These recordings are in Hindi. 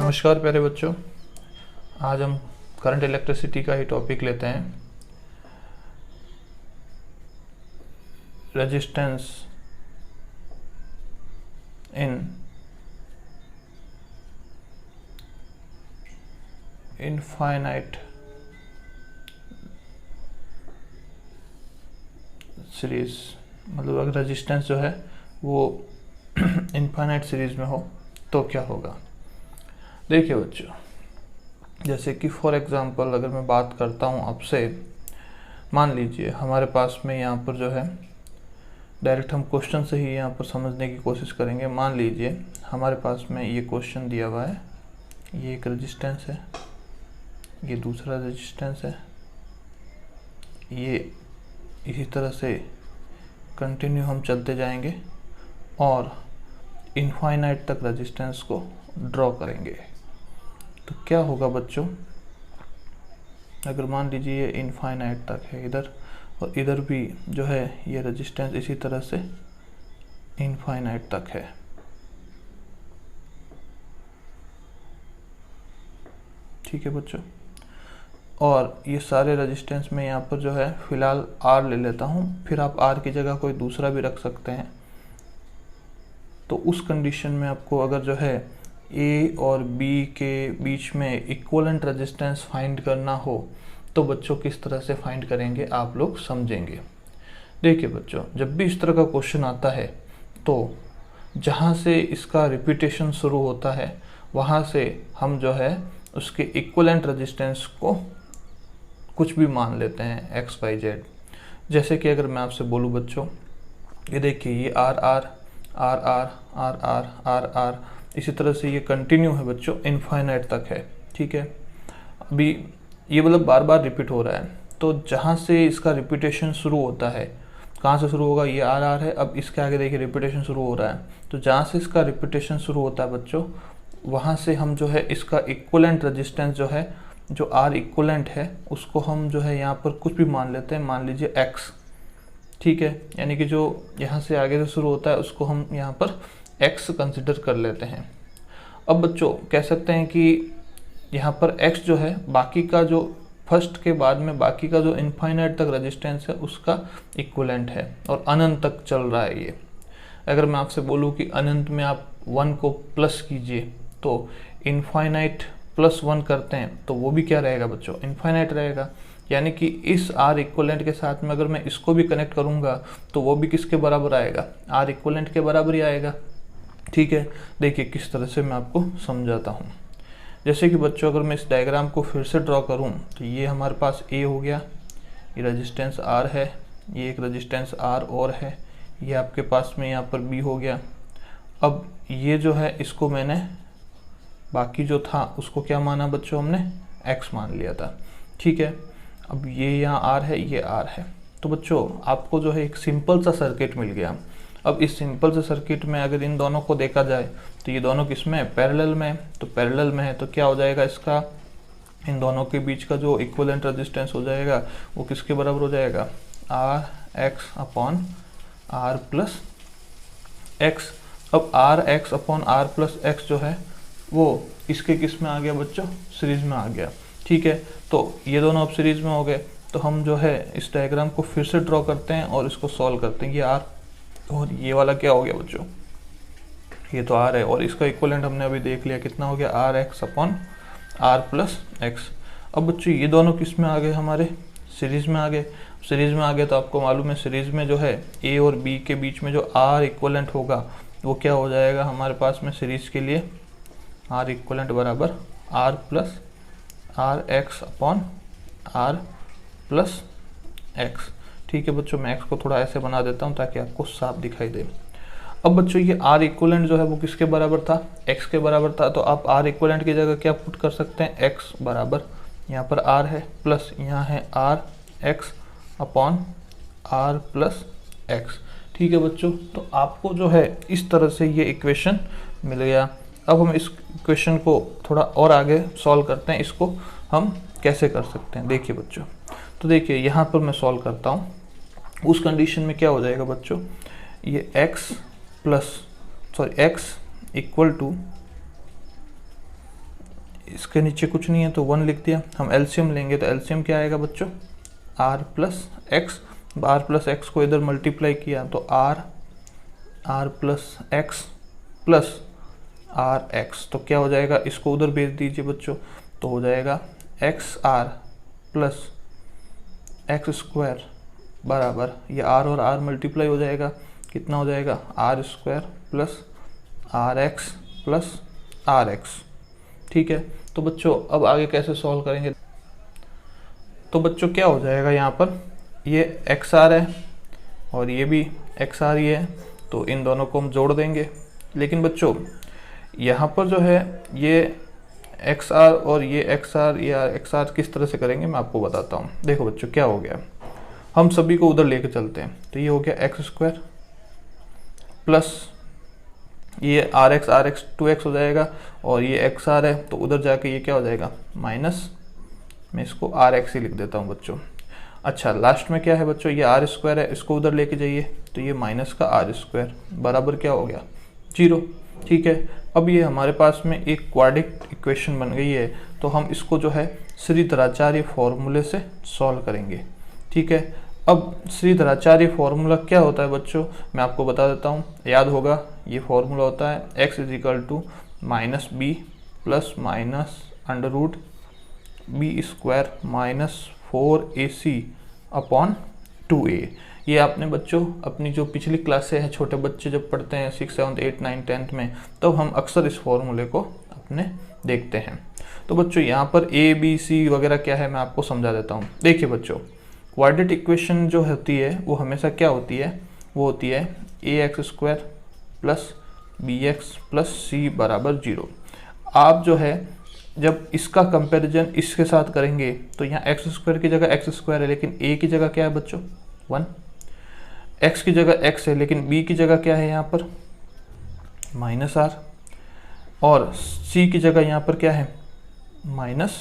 नमस्कार प्यारे बच्चों, आज हम करंट इलेक्ट्रिसिटी का ही टॉपिक लेते हैं। रेजिस्टेंस इन इनफाइनाइट सीरीज, मतलब अगर रेजिस्टेंस जो है वो इनफाइनाइट सीरीज में हो तो क्या होगा। देखिए बच्चों, जैसे कि फॉर एग्जांपल अगर मैं बात करता हूँ आपसे, मान लीजिए हमारे पास में यहाँ पर जो है डायरेक्ट हम क्वेश्चन से ही यहाँ पर समझने की कोशिश करेंगे। मान लीजिए हमारे पास में ये क्वेश्चन दिया हुआ है, ये एक रेजिस्टेंस है, ये दूसरा रेजिस्टेंस है, ये इसी तरह से कंटिन्यू हम चलते जाएंगे और इनफाइनाइट तक रेजिस्टेंस को ड्रॉ करेंगे। तो क्या होगा बच्चों, अगर मान लीजिए ये इनफाइनाइट तक है इधर, और इधर भी जो है ये रेजिस्टेंस इसी तरह से इनफाइनाइट तक है। ठीक है बच्चों, और ये सारे रेजिस्टेंस में यहाँ पर जो है फिलहाल R ले लेता हूँ, फिर आप R की जगह कोई दूसरा भी रख सकते हैं। तो उस कंडीशन में आपको अगर जो है A और B के बीच में इक्वलेंट रेजिस्टेंस फाइंड करना हो तो बच्चों किस तरह से फाइंड करेंगे आप लोग समझेंगे। देखिए बच्चों, जब भी इस तरह का क्वेश्चन आता है तो जहाँ से इसका रिपीटेशन शुरू होता है वहाँ से हम जो है उसके इक्वलेंट रेजिस्टेंस को कुछ भी मान लेते हैं x, y, z। जैसे कि अगर मैं आपसे बोलूँ बच्चों, ये देखिए ये R, इसी तरह से ये कंटिन्यू है बच्चों, इनफाइनाइट तक है। ठीक है, अभी ये मतलब बार बार रिपीट हो रहा है। तो जहाँ से इसका रिपीटेशन शुरू होता है, कहाँ से शुरू होगा, ये R है, अब इसके आगे देखिए रिपीटेशन शुरू हो रहा है। तो जहाँ से इसका रिपीटेशन शुरू होता है बच्चों, वहाँ से हम जो है इसका इक्वलेंट रेजिस्टेंस जो है, जो R इक्वलेंट है, उसको हम जो है यहाँ पर कुछ भी मान लेते हैं, मान लीजिए X। ठीक है, यानी कि जो यहाँ से आगे से शुरू होता है उसको हम यहाँ पर x कंसिडर कर लेते हैं। अब बच्चों कह सकते हैं कि यहाँ पर x जो है बाकी का जो फर्स्ट के बाद में बाकी का जो इनफाइनाइट तक रेजिस्टेंस है उसका इक्विवेलेंट है और अनंत तक चल रहा है ये। अगर मैं आपसे बोलूँ कि अनंत में आप 1 को प्लस कीजिए तो इनफाइनाइट प्लस 1 करते हैं तो वो भी क्या रहेगा बच्चों, इनफाइनाइट रहेगा। यानी कि इस R इक्वलेंट के साथ में अगर मैं इसको भी कनेक्ट करूंगा तो वो भी किसके बराबर आएगा, R इक्वलेंट के बराबर ही आएगा। ठीक है, देखिए किस तरह से मैं आपको समझाता हूँ। जैसे कि बच्चों अगर मैं इस डायग्राम को फिर से ड्रॉ करूँ तो ये हमारे पास A हो गया, ये रेजिस्टेंस R है, ये एक रेजिस्टेंस R और है, ये आपके पास में यहाँ पर B हो गया। अब ये जो है इसको मैंने बाकी जो था उसको क्या माना बच्चों, हमने X मान लिया था। ठीक है, अब ये यहाँ R है, ये R है। तो बच्चों आपको जो है एक सिंपल सा सर्किट मिल गया। अब इस सिंपल से सर्किट में अगर इन दोनों को देखा जाए तो ये दोनों किस में, पैरेलल में। तो पैरेलल में है तो क्या हो जाएगा, इसका इन दोनों के बीच का जो इक्विवेलेंट रेजिस्टेंस हो जाएगा वो किसके बराबर हो जाएगा, RX upon R plus X। अब RX upon R plus X जो है वो इसके किस में आ गया बच्चों, सीरीज में आ गया। ठीक है, तो ये दोनों अब सीरीज में हो गए। तो हम जो है इस डायग्राम को फिर से ड्रॉ करते हैं और इसको सॉल्व करते हैं। ये R और ये वाला क्या हो गया बच्चों, ये तो R है और इसका इक्वलेंट हमने अभी देख लिया, कितना हो गया, RX upon R plus X। अब बच्चों ये दोनों किस में आ गए, हमारे सीरीज में आ गए। सीरीज में आ गए तो आपको मालूम है सीरीज में जो है A और B के बीच में जो R इक्वलेंट होगा वो क्या हो जाएगा हमारे पास में सीरीज के लिए, R इक्वलेंट बराबर R plus RX upon R plus X। ठीक है बच्चों, मैं X को थोड़ा ऐसे बना देता हूँ ताकि आपको साफ दिखाई दे। अब बच्चों ये R इक्वलेंट जो है वो किसके बराबर था, X के बराबर था। तो आप R इक्वलेंट की जगह क्या पुट कर सकते हैं, X बराबर यहाँ पर R है प्लस यहाँ है RX upon R plus X। ठीक है बच्चों, तो आपको जो है इस तरह से ये इक्वेशन मिल गया। अब हम इस इक्वेशन को थोड़ा और आगे सॉल्व करते हैं, इसको हम कैसे कर सकते हैं। देखिए बच्चों, तो देखिए यहाँ पर मैं सॉल्व करता हूँ। उस कंडीशन में क्या हो जाएगा बच्चों, ये x इक्वल टू इसके नीचे कुछ नहीं है तो 1 लिख दिया। हम एलसीएम लेंगे तो एलसीएम क्या आएगा बच्चों, r plus x. R plus X को इधर मल्टीप्लाई किया तो R plus X plus R X, तो क्या हो जाएगा, इसको उधर भेज दीजिए बच्चों, तो हो जाएगा X R plus X square बराबर, ये आर और आर मल्टीप्लाई हो जाएगा, कितना हो जाएगा, R square plus R X plus R X. ठीक है, तो बच्चों अब आगे कैसे सॉल्व करेंगे, तो बच्चों क्या हो जाएगा, यहाँ पर ये एक्स आर है और ये भी एक्स आर ही है, तो इन दोनों को हम जोड़ देंगे। लेकिन बच्चों यहाँ पर जो है ये एक्स आर और ये एक्स आर, ये एक्स आर किस तरह से करेंगे मैं आपको बताता हूँ। देखो बच्चों क्या हो गया, हम सभी को उधर लेके चलते हैं, तो ये हो गया एक्स स्क्वायर प्लस ये आर एक्स 2x हो जाएगा, और ये एक्स आर है तो उधर जाके ये क्या हो जाएगा माइनस, मैं इसको आर एक्स ही लिख देता हूँ बच्चों। अच्छा लास्ट में क्या है बच्चों, ये आर स्क्वायर है, इसको उधर लेके जाइए तो ये माइनस का आर स्क्वायर बराबर क्या हो गया 0। ठीक है, अब ये हमारे पास में एक क्वाड्रेटिक इक्वेशन बन गई है, तो हम इसको जो है श्रीधराचार्य फॉर्मूले से सॉल्व करेंगे। ठीक है, अब श्रीधराचार्य फॉर्मूला क्या होता है बच्चों, मैं आपको बता देता हूँ, याद होगा, ये फॉर्मूला होता है x equal to minus B plus minus under root B square minus 4ac upon 2a। ये आपने बच्चों अपनी जो पिछली क्लासें हैं, छोटे बच्चे जब पढ़ते हैं 6, 7, 8, 9, 10th में, तब हम अक्सर इस फॉर्मूले को अपने देखते हैं। तो बच्चों यहाँ पर a b c वगैरह क्या है मैं आपको समझा देता हूँ। देखिए बच्चों क्वाड्रेटिक इक्वेशन जो होती है वो हमेशा क्या होती है, वो होती है ax square plus bx plus c बराबर 0। आप जो है जब इसका कंपैरिजन इसके साथ करेंगे तो यहाँ एक्स स्क्वायर की जगह एक्स स्क्वायर है, लेकिन a की जगह क्या है बच्चों 1, x की जगह x है, लेकिन b की जगह क्या है यहाँ पर माइनस आर, और c की जगह यहाँ पर क्या है माइनस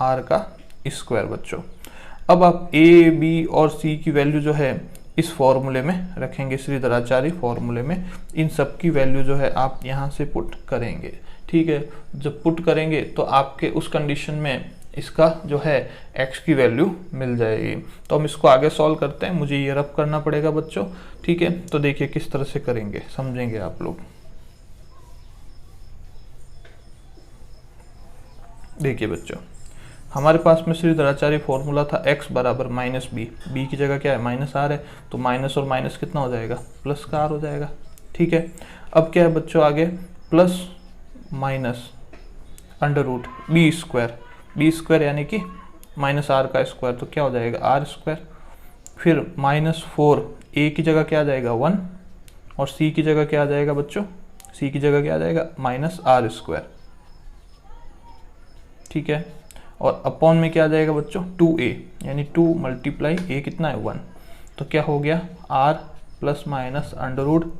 आर का स्क्वायर बच्चों। अब आप a b और c की वैल्यू जो है इस फॉर्मूले में रखेंगे, श्रीधराचार्य फॉर्मूले में इन सब की वैल्यू जो है आप यहाँ से पुट करेंगे। ठीक है, जब पुट करेंगे तो आपके उस कंडीशन में इसका जो है x की वैल्यू मिल जाएगी। तो हम इसको आगे सॉल्व करते हैं, मुझे ये रब करना पड़ेगा बच्चों। ठीक है, तो देखिए किस तरह से करेंगे, समझेंगे आप लोग। देखिए बच्चों हमारे पास में श्रीधराचार्य फॉर्मूला था x बराबर माइनस बी, बी की जगह क्या है माइनस आर है, तो माइनस और माइनस कितना हो जाएगा प्लस का आर हो जाएगा। ठीक है, अब क्या है बच्चों आगे plus minus under root B square यानी कि माइनस आर का स्क्वायर, तो क्या हो जाएगा आर स्क्वायर, फिर माइनस 4 ए की जगह क्या आ जाएगा 1, और सी की जगह क्या आ जाएगा बच्चों, सी की जगह क्या आ जाएगा माइनस आर स्क्वायर। ठीक है, और अपॉन में क्या आ जाएगा बच्चों 2a, यानी 2 मल्टीप्लाई a कितना है 1, तो क्या हो गया r plus minus under root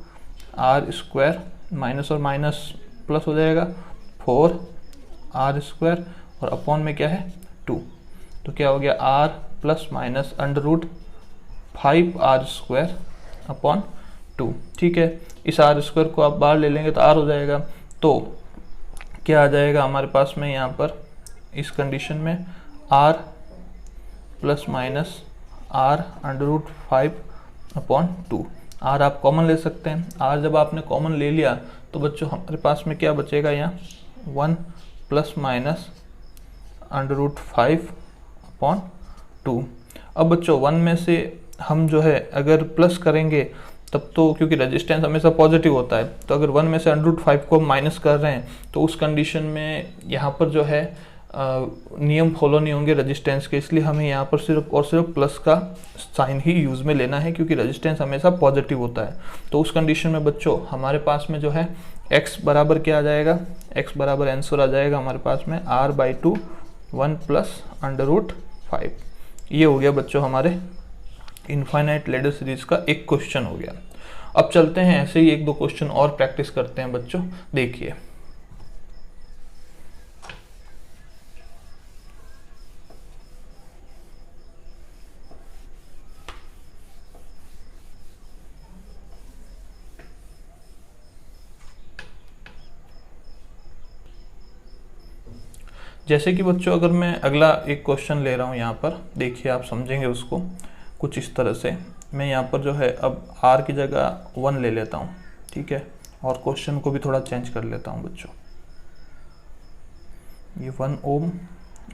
R square, minus और माइनस प्लस हो जाएगा 4 आर स्क्वायर, और अपॉन में क्या है 2, तो क्या हो गया r plus minus under root 5 R square upon 2। ठीक है, इस आर स्क्वायर को आप बाहर ले लेंगे तो r हो जाएगा, तो क्या आ जाएगा हमारे पास में यहाँ पर इस कंडीशन में r plus minus R under root 5 upon 2। r आप कॉमन ले सकते हैं, r जब आपने कॉमन ले लिया तो बच्चों हमारे पास में क्या बचेगा यहाँ 1 plus minus under root 5 upon 2। अब बच्चों 1 में से हम जो है अगर प्लस करेंगे तब तो, क्योंकि रेजिस्टेंस हमेशा पॉजिटिव होता है, तो अगर 1 में से अंडर रूट 5 को हम माइनस कर रहे हैं तो उस कंडीशन में यहाँ पर जो है नियम फॉलो नहीं होंगे रेजिस्टेंस के, इसलिए हमें यहाँ पर सिर्फ और सिर्फ प्लस का साइन ही यूज़ में लेना है, क्योंकि रेजिस्टेंस हमेशा पॉजिटिव होता है। तो उस कंडीशन में बच्चों हमारे पास में जो है x बराबर क्या आ जाएगा, x बराबर आंसर आ जाएगा हमारे पास में r/2 1 प्लस अंडर रूट 5। ये हो गया बच्चों हमारे इनफाइनाइट लेडर सीरीज का एक क्वेश्चन हो गया। अब चलते हैं ऐसे ही 1-2 क्वेश्चन और प्रैक्टिस करते हैं बच्चों। देखिए जैसे कि बच्चों अगर मैं अगला एक क्वेश्चन ले रहा हूँ यहाँ पर, देखिए आप समझेंगे उसको कुछ इस तरह से। मैं यहाँ पर जो है अब r की जगह 1 ले लेता हूँ, ठीक है, और क्वेश्चन को भी थोड़ा चेंज कर लेता हूँ बच्चों। ये 1 ओम,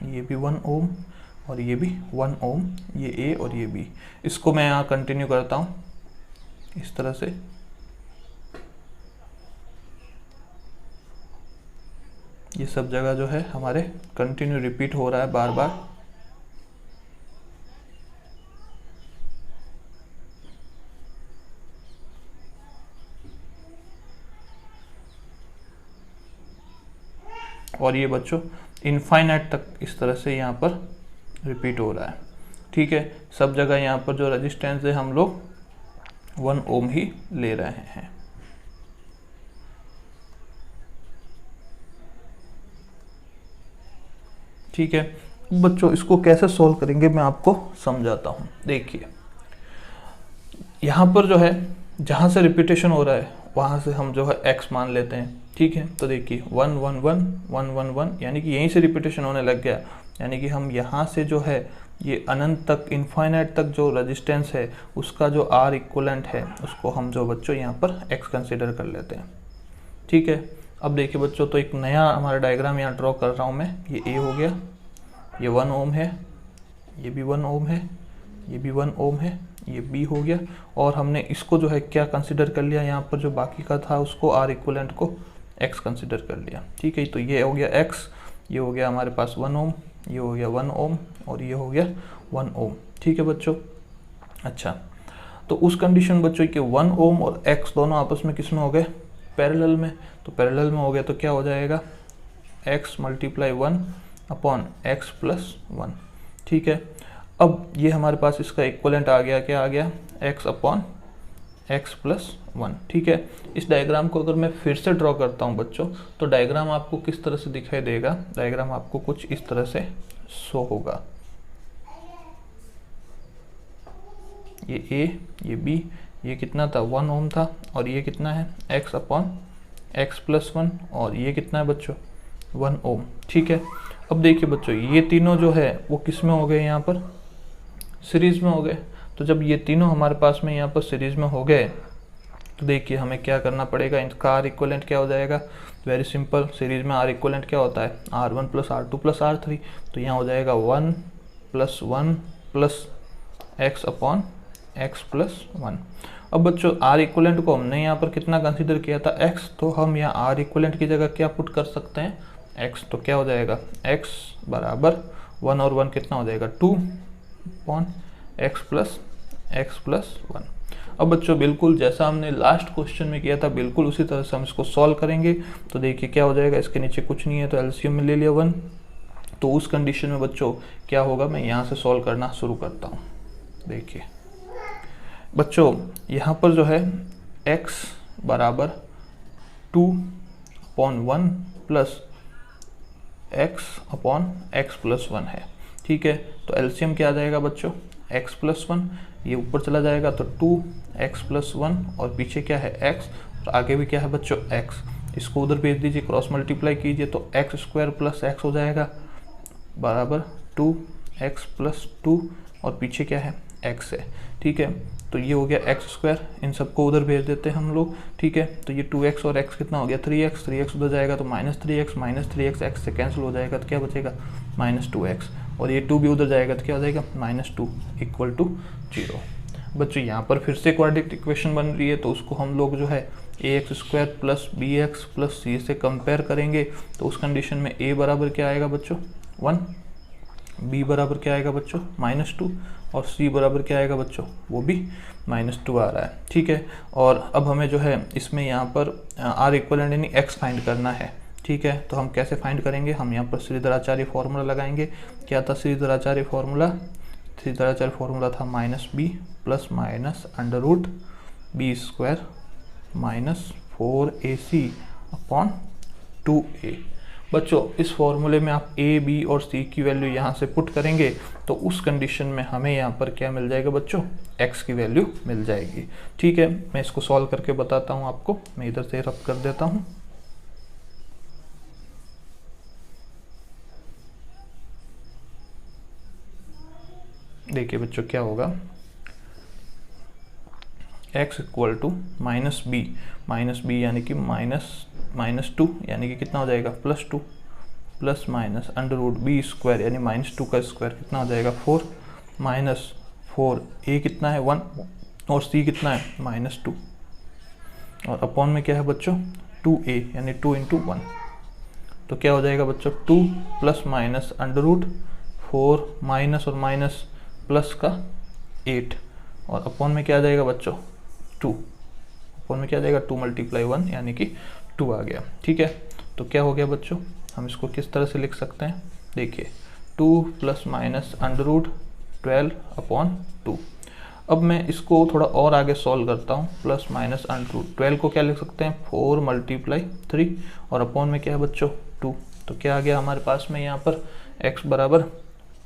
ये भी 1 ओम और ये भी 1 ओम, ये A और ये B। इसको मैं यहाँ कंटिन्यू करता हूँ इस तरह से। ये सब जगह जो है हमारे कंटिन्यू रिपीट हो रहा है बार बार। और ये बच्चों इनफाइनाइट तक इस तरह से यहाँ पर रिपीट हो रहा है, ठीक है। सब जगह यहाँ पर जो रेजिस्टेंस है हम लोग 1 ओम ही ले रहे हैं। ठीक है बच्चों, इसको कैसे सॉल्व करेंगे मैं आपको समझाता हूँ। देखिए यहाँ पर जो है जहाँ से रिपीटेशन हो रहा है वहाँ से हम जो है x मान लेते हैं, ठीक है। तो देखिए 1 1 1 1 1 1 यानी कि यहीं से रिपीटेशन होने लग गया, यानी कि हम यहाँ से जो है ये अनंत तक, इनफाइनाइट तक जो रेजिस्टेंस है उसका जो R इक्वलेंट है उसको हम जो बच्चों यहाँ पर x कंसिडर कर लेते हैं, ठीक है। अब देखिए बच्चों, तो एक नया हमारा डायग्राम यहाँ ड्रॉ कर रहा हूँ मैं। ये A हो गया, ये 1 ओम है, ये भी 1 ओम है, ये भी 1 ओम है, ये B हो गया। और हमने इसको जो है क्या कंसिडर कर लिया, यहाँ पर जो बाकी का था उसको R इक्वलेंट को x कंसिडर कर लिया, ठीक है। तो ये हो गया x, ये हो गया हमारे पास 1 ओम, ये हो गया 1 ओम और ये हो गया 1 ओम, ठीक है बच्चों। अच्छा, तो उस कंडीशन बच्चों के 1 ओम और x दोनों आपस में किस में हो गए, पैरेलल में। तो पैरेलल में हो गया तो क्या हो जाएगा, x multiply 1 upon x plus 1, ठीक है। अब ये हमारे पास इसका इक्वलेंट आ गया, क्या आ गया, x अपॉन x प्लस 1, ठीक है। इस डायग्राम को अगर मैं फिर से ड्रॉ करता हूँ बच्चों, तो डायग्राम आपको किस तरह से दिखाई देगा, डायग्राम आपको कुछ इस तरह से शो होगा। ये A, ये B, ये कितना था 1 ओम था, और ये कितना है x अपॉन x प्लस 1, और ये कितना है बच्चों 1 ओम, ठीक है। अब देखिए बच्चों, ये तीनों जो है वो किस में हो गए, यहाँ पर सीरीज में हो गए। तो जब ये तीनों हमारे पास में यहाँ पर सीरीज में हो गए, तो देखिए हमें क्या करना पड़ेगा, इनका R इक्वलेंट क्या हो जाएगा, वेरी सिंपल। सीरीज में R इक्वलेंट क्या होता है, R1 plus R2 plus R3। तो यहाँ हो जाएगा 1 plus 1 plus x upon x plus 1। अब बच्चों R इक्वलेंट को हमने यहाँ पर कितना कंसीडर किया था, x, तो हम यहाँ R इक्वलेंट की जगह क्या पुट कर सकते हैं, x। तो क्या हो जाएगा, x बराबर 1 और 1 कितना हो जाएगा 2 अपॉन x प्लस 1। अब बच्चों बिल्कुल जैसा हमने लास्ट क्वेश्चन में किया था, बिल्कुल उसी तरह से हम इसको सॉल्व करेंगे। तो देखिए क्या हो जाएगा, इसके नीचे कुछ नहीं है तो एलसीएम में ले लिया 1। तो उस कंडीशन में बच्चों क्या होगा, मैं यहाँ से सॉल्व करना शुरू करता हूँ। देखिए बच्चों यहाँ पर जो है x बराबर 2 upon 1 plus x upon x plus 1 है, ठीक है। तो एलसीएम क्या आ जाएगा बच्चों, x प्लस 1, ये ऊपर चला जाएगा तो 2x प्लस 1, और पीछे क्या है x, और आगे भी क्या है बच्चों x। इसको उधर भेज दीजिए, क्रॉस मल्टीप्लाई कीजिए तो x स्क्वायर प्लस x हो जाएगा बराबर 2x प्लस 2, और पीछे क्या है x है, ठीक है। तो ये हो गया x स्क्वायर, इन सबको उधर भेज देते हैं हम लोग, ठीक है। तो ये 2x और x कितना हो गया 3x उधर जाएगा तो -3x x से कैंसिल हो जाएगा तो क्या बचेगा -2x, और ये 2 भी उधर जाएगा तो क्या हो जाएगा -2 इक्वल टू 0। बच्चों यहाँ पर फिर से क्वाड्रेटिक इक्वेशन बन रही है, तो उसको हम लोग जो है ax square plus bx plus c से कंपेयर करेंगे। तो उस कंडीशन में a बराबर क्या आएगा बच्चों 1, b बराबर क्या आएगा बच्चों -2, और c बराबर क्या आएगा बच्चों, वो भी -2 आ रहा है, ठीक है। और अब हमें जो है इसमें यहाँ पर r इक्वलेंट यानी x फाइंड करना है, ठीक है। तो हम कैसे फाइंड करेंगे, हम यहाँ पर श्रीधराचार्य फॉर्मूला लगाएंगे। क्या था श्रीधराचार्य फॉर्मूला, श्रीधराचार्य फॉर्मूला था -b plus minus under root b square minus 4ac upon 2a। बच्चों इस फॉर्मूले में आप a, b और c की वैल्यू यहाँ से पुट करेंगे तो उस कंडीशन में हमें यहाँ पर क्या मिल जाएगा बच्चों, x की वैल्यू मिल जाएगी, ठीक है। मैं इसको सॉल्व करके बताता हूँ आपको, मैं इधर से रब कर देता हूँ। देखिए बच्चों क्या होगा, x equal to minus B यानी कि -2 यानी कि कितना हो जाएगा +2 plus minus under root B square यानी -2 का स्क्वायर कितना हो जाएगा 4 -4 a कितना है 1 और c कितना है -2 और अपॉन में क्या है बच्चों 2a यानी 2 × 1। तो क्या हो जाएगा बच्चों 2 plus minus under root 4 minus और माइनस प्लस का 8 और अपॉन में क्या आ जाएगा बच्चों 2, अपॉन में क्या आ जाएगा 2 × 1 यानी कि 2 आ गया। ठीक है, तो क्या हो गया बच्चों, हम इसको किस तरह से लिख सकते हैं, देखिए 2 प्लस माइनस अंडर रूट 12/2। अब मैं इसको थोड़ा और आगे सॉल्व करता हूँ, प्लस माइनस अंडर रूट 12 को क्या लिख सकते हैं 4 × 3 और अपॉन में क्या है बच्चों 2। तो क्या आ गया हमारे पास में यहाँ पर x बराबर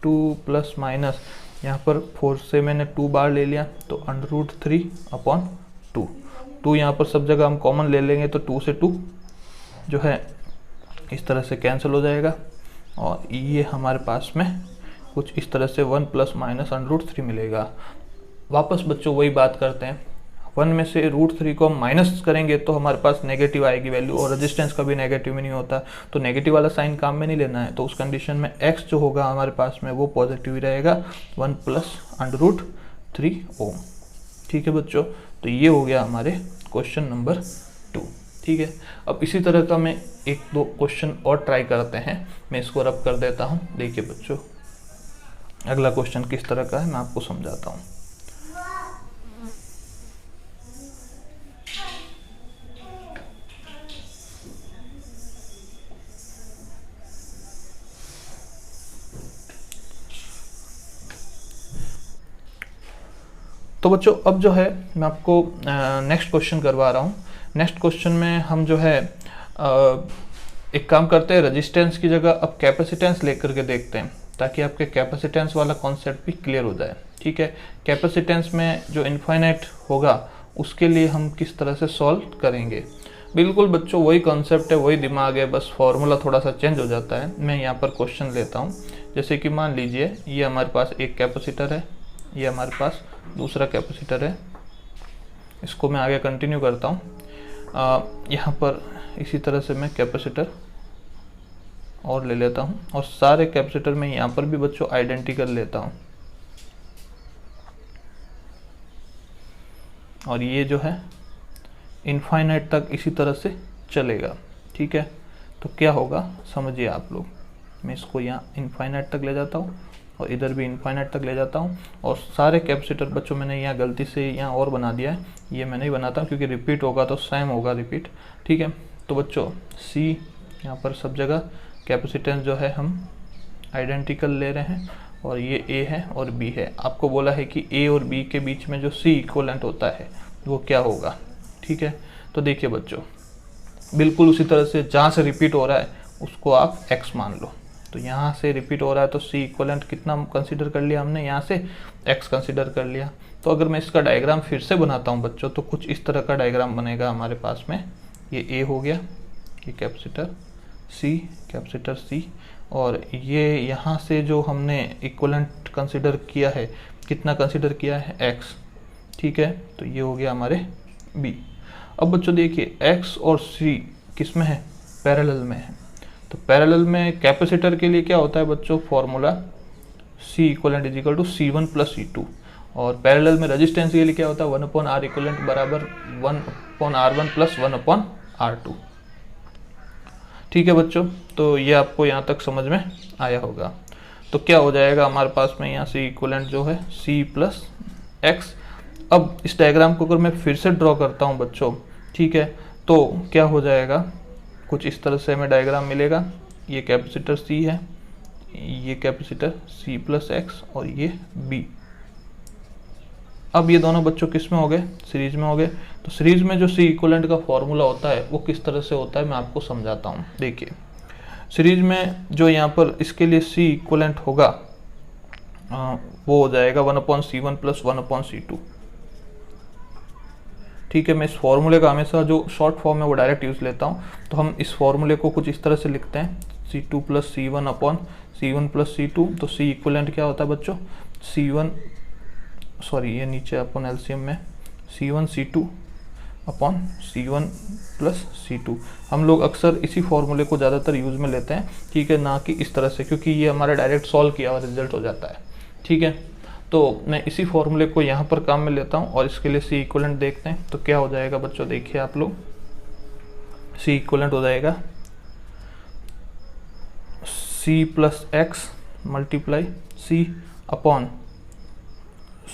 2 प्लस माइनस यहाँ पर 4 से मैंने 2 बार ले लिया तो अंडर रूट 3/2। 2 यहाँ पर सब जगह हम कॉमन ले लेंगे तो 2 से 2 जो है इस तरह से कैंसिल हो जाएगा और ये हमारे पास में कुछ इस तरह से 1 प्लस माइनस अंडर रूट 3 मिलेगा। वापस बच्चों वही बात करते हैं, 1 में से √3 को हम माइनस करेंगे तो हमारे पास नेगेटिव आएगी वैल्यू और रेजिस्टेंस का भी नेगेटिव में नहीं होता, तो नेगेटिव वाला साइन काम में नहीं लेना है। तो उस कंडीशन में x जो होगा हमारे पास में वो पॉजिटिव ही रहेगा 1 प्लस अंडर रूट 3 ओम। ठीक है बच्चों, तो ये हो गया हमारे क्वेश्चन नंबर 2। ठीक है, अब इसी तरह का मैं 1-2 क्वेश्चन और ट्राई करते हैं, मैं इसको रब कर देता हूँ। देखिए बच्चों अगला क्वेश्चन किस तरह का है मैं आपको समझाता हूँ। तो बच्चों अब जो है मैं आपको नेक्स्ट क्वेश्चन करवा रहा हूँ। नेक्स्ट क्वेश्चन में हम जो है एक काम करते हैं, रेजिस्टेंस की जगह अब कैपेसिटेंस लेकर के देखते हैं ताकि आपके कैपेसिटेंस वाला कॉन्सेप्ट भी क्लियर हो जाए। ठीक है, कैपेसिटेंस में जो इनफाइनाइट होगा उसके लिए हम किस तरह से सॉल्व करेंगे। बिल्कुल बच्चों वही कॉन्सेप्ट है, वही दिमाग है, बस फॉर्मूला थोड़ा सा चेंज हो जाता है। मैं यहाँ पर क्वेश्चन लेता हूँ, जैसे कि मान लीजिए ये हमारे पास एक कैपेसिटर है, ये हमारे पास दूसरा कैपेसिटर है, इसको मैं आगे कंटिन्यू करता हूँ। यहाँ पर इसी तरह से मैं कैपेसिटर और ले लेता हूँ और सारे कैपेसिटर में यहाँ पर भी बच्चों आइडेंटिकल लेता हूँ और ये जो है इनफाइनाइट तक इसी तरह से चलेगा। ठीक है, तो क्या होगा समझिए आप लोग, मैं इसको यहाँ इनफाइनाइट तक ले जाता हूँ और इधर भी इनफाइनाइट तक ले जाता हूँ और सारे कैपेसिटर बच्चों मैंने यहाँ गलती से यहाँ और बना दिया है, ये मैं नहीं बनाता हूँ क्योंकि रिपीट होगा तो सेम होगा रिपीट। ठीक है, तो बच्चों C यहाँ पर सब जगह कैपेसिटेंस जो है हम आइडेंटिकल ले रहे हैं और ये A है और B है। आपको बोला है कि A और B के बीच में जो C इक्विवेलेंट होता है वो क्या होगा। ठीक है, तो देखिए बच्चों बिल्कुल उसी तरह से जहाँ से रिपीट हो रहा है उसको आप x मान लो। तो यहाँ से रिपीट हो रहा है तो C इक्विवेलेंट कितना कंसीडर कर लिया हमने, यहाँ से x कंसीडर कर लिया। तो अगर मैं इसका डायग्राम फिर से बनाता हूँ बच्चों तो कुछ इस तरह का डायग्राम बनेगा हमारे पास में। ये A हो गया, ये कैपेसिटर C और ये यहाँ से जो हमने इक्विवेलेंट कंसीडर किया है, कितना कंसीडर किया है x। ठीक है, तो ये हो गया हमारे B। अब बच्चों देखिए x और C किस में है, पैरेलल में है। तो पैरेलल में कैपेसिटर के लिए क्या होता है बच्चों, formula C equivalent is equal to C1 plus C2 और पैरेलल में रेजिस्टेंस के लिए क्या होता है 1/R इक्विवेलेंट बराबर 1/R1 प्लस 1/R2। ठीक है बच्चों, तो ये आपको यहाँ तक समझ में आया होगा। तो क्या हो जाएगा हमारे पास में यहाँ C इक्विवेलेंट जो है C प्लस x। अब इस डायग्राम को अगर मैं फिर से ड्रॉ करता हूँ बच्चों, ठीक है, तो क्या हो जाएगा, कुछ इस तरह से हमें डायग्राम मिलेगा। ये कैपेसिटर C है, ये कैपेसिटर C प्लस x और ये B। अब ये दोनों बच्चों किस में हो गए, सीरीज में हो गए। तो सीरीज में जो C इक्विवेलेंट का फॉर्मूला होता है वो किस तरह से होता है मैं आपको समझाता हूँ। देखिए सीरीज में जो यहाँ पर इसके लिए C इक्विवेलेंट होगा वो हो जाएगा 1/C1 प्लस 1/C2। ठीक है, मैं इस फॉर्मूले का हमेशा जो शॉर्ट फॉर्म है वो डायरेक्ट यूज़ लेता हूँ। तो हम इस फॉर्मूले को कुछ इस तरह से लिखते हैं C2 plus C1 plus C2। तो C इक्विवेलेंट क्या होता है बच्चों, C1 सॉरी ये नीचे अपन एलसीएम में C1 C2 upon C1 plus C2। हम लोग अक्सर इसी फॉर्मूले को ज़्यादातर यूज़ में लेते हैं, ठीक है, ना कि इस तरह से, क्योंकि ये हमारा डायरेक्ट सॉल्व किया हुआ रिजल्ट हो जाता है, ठीक है। तो मैं इसी फॉर्मूले को यहाँ पर काम में लेता हूँ और इसके लिए C इक्वलेंट देखते हैं। तो क्या हो जाएगा बच्चों, देखिए आप लोग, C इक्वलेंट हो जाएगा C plus x multiply C upon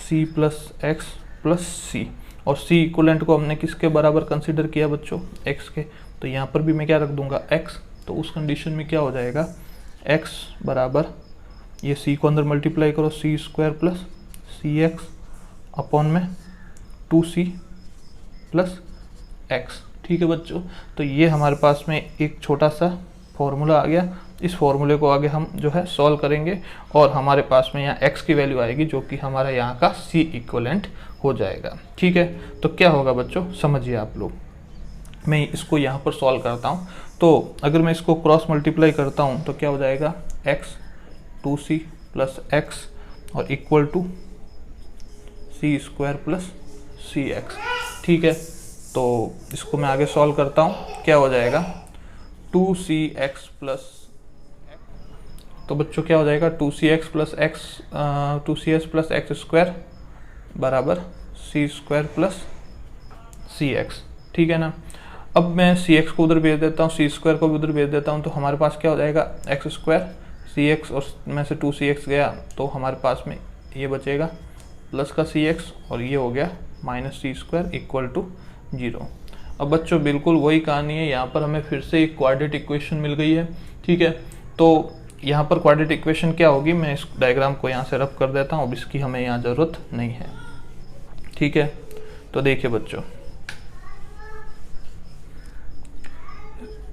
C plus X plus C। और C इक्वलेंट को हमने किसके बराबर कंसिडर किया बच्चों, x के। तो यहाँ पर भी मैं क्या रख दूंगा, x। तो उस कंडीशन में क्या हो जाएगा, x बराबर ये C को अंदर मल्टीप्लाई करो, C square plus CX upon में 2C प्लस x, ठीक है बच्चों। तो ये हमारे पास में एक छोटा सा फॉर्मूला आ गया। इस फॉर्मूले को आगे हम जो है सॉल्व करेंगे और हमारे पास में यहाँ x की वैल्यू आएगी जो कि हमारा यहाँ का C इक्वलेंट हो जाएगा, ठीक है। तो क्या होगा बच्चों, समझिए आप लोग, मैं इसको यहाँ पर सॉल्व करता हूँ। तो अगर मैं इसको क्रॉस मल्टीप्लाई करता हूँ तो क्या हो जाएगा, x 2C प्लस x और equal to C square plus CX, ठीक है। तो इसको मैं आगे सॉल्व करता हूँ, क्या हो जाएगा 2CX प्लस, तो बच्चों क्या हो जाएगा 2CX plus x 2CS plus X square बराबर C स्क्वायर प्लस CX, ठीक है ना। अब मैं CX को उधर भेज देता हूँ, C स्क्वायर को भी उधर भेज देता हूँ, तो हमारे पास क्या हो जाएगा एक्स स्क्वायर CX और में से 2CX गया तो हमारे पास में ये बचेगा प्लस का CX और ये हो गया minus C square equal to 0। अब बच्चों बिल्कुल वही कहानी है, यहाँ पर हमें फिर से एक क्वाड्रेटिक इक्वेशन मिल गई है, ठीक है। तो यहाँ पर क्वाड्रेटिक इक्वेशन क्या होगी, मैं इस डायग्राम को यहाँ से रब कर देता हूँ, अब इसकी हमें यहाँ ज़रूरत नहीं है, ठीक है। तो देखिए बच्चों,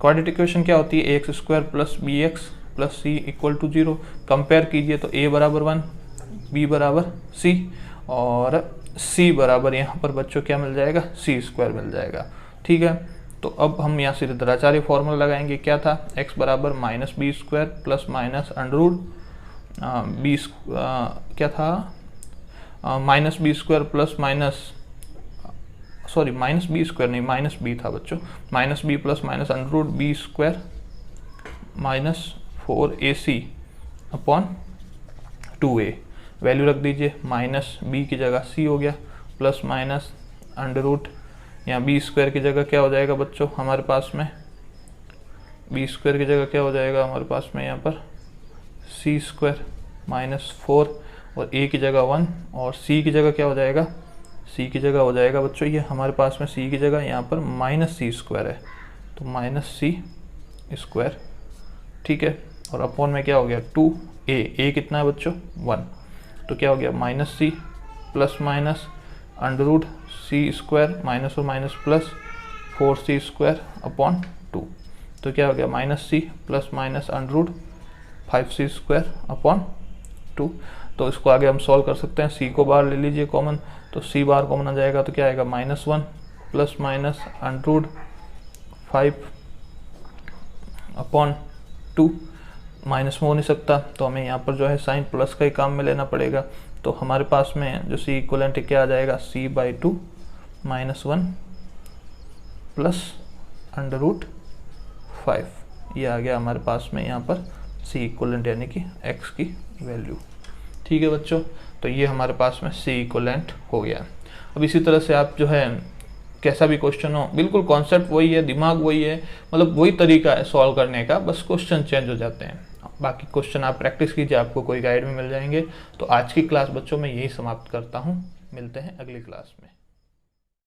क्वाड्रेटिक इक्वेशन क्या होती है, ax square plus bx plus c equal to 0। Compare कीजिए तो a बराबर 1, b बराबर c और c बराबर यहाँ पर बच्चों क्या मिल जाएगा, c स्क्वायर मिल जाएगा, ठीक है। तो अब हम यहाँ से द्विआचार्य फॉर्मूला लगाएंगे, क्या था, x बराबर minus B square plus minus under root B, क्या था minus B square plus minus, sorry minus B square नहीं, माइनस बी था बच्चों, minus B plus minus under root B square minus 4ac upon 2a। Value रख दीजिए, माइनस बी की जगह c हो गया प्लस माइनस अंडर रूट, यहाँ बी स्क्वायर की जगह क्या हो जाएगा बच्चों हमारे पास में, बी स्क्वायर की जगह क्या हो जाएगा हमारे पास में यहाँ पर c स्क्वायर माइनस 4 और a की जगह 1 और c की जगह क्या हो जाएगा, c की जगह हो जाएगा बच्चों ये हमारे पास में c की जगह यहाँ पर माइनस c स्क्वायर है, तो माइनस c स्क्वायर, ठीक है। और अपॉन में क्या हो गया 2a, कितना है बच्चों 1, तो क्या हो गया minus c plus minus under root c square minus और minus plus 4c square upon 2, तो क्या हो गया minus c plus minus under root 5c square upon 2। तो इसको आगे हम सॉल्व कर सकते हैं, c को बाहर ले लीजिए कॉमन, तो c बाहर कॉमन आ जाएगा तो क्या आएगा minus 1 plus minus under root 5 upon 2, minus में हो नहीं सकता तो हमें यहाँ पर जो है साइन प्लस का ही काम में लेना पड़ेगा। तो हमारे पास में जो c इक्वलेंट क्या आ जाएगा c/2 minus 1 plus under root 5, ये आ गया हमारे पास में यहाँ पर c इक्वलेंट यानी कि x की वैल्यू, ठीक है बच्चों। तो ये हमारे पास में c इक्वलेंट हो गया। अब इसी तरह से आप जो है कैसा भी क्वेश्चन हो, बिल्कुल कॉन्सेप्ट वही है, दिमाग वही है, मतलब वही तरीका है सॉल्व करने का, बस क्वेश्चन चेंज हो जाते हैं। बाकी क्वेश्चन आप प्रैक्टिस कीजिए, आपको कोई गाइड में मिल जाएंगे। तो आज की क्लास बच्चों में यही समाप्त करता हूँ, मिलते हैं अगली क्लास में।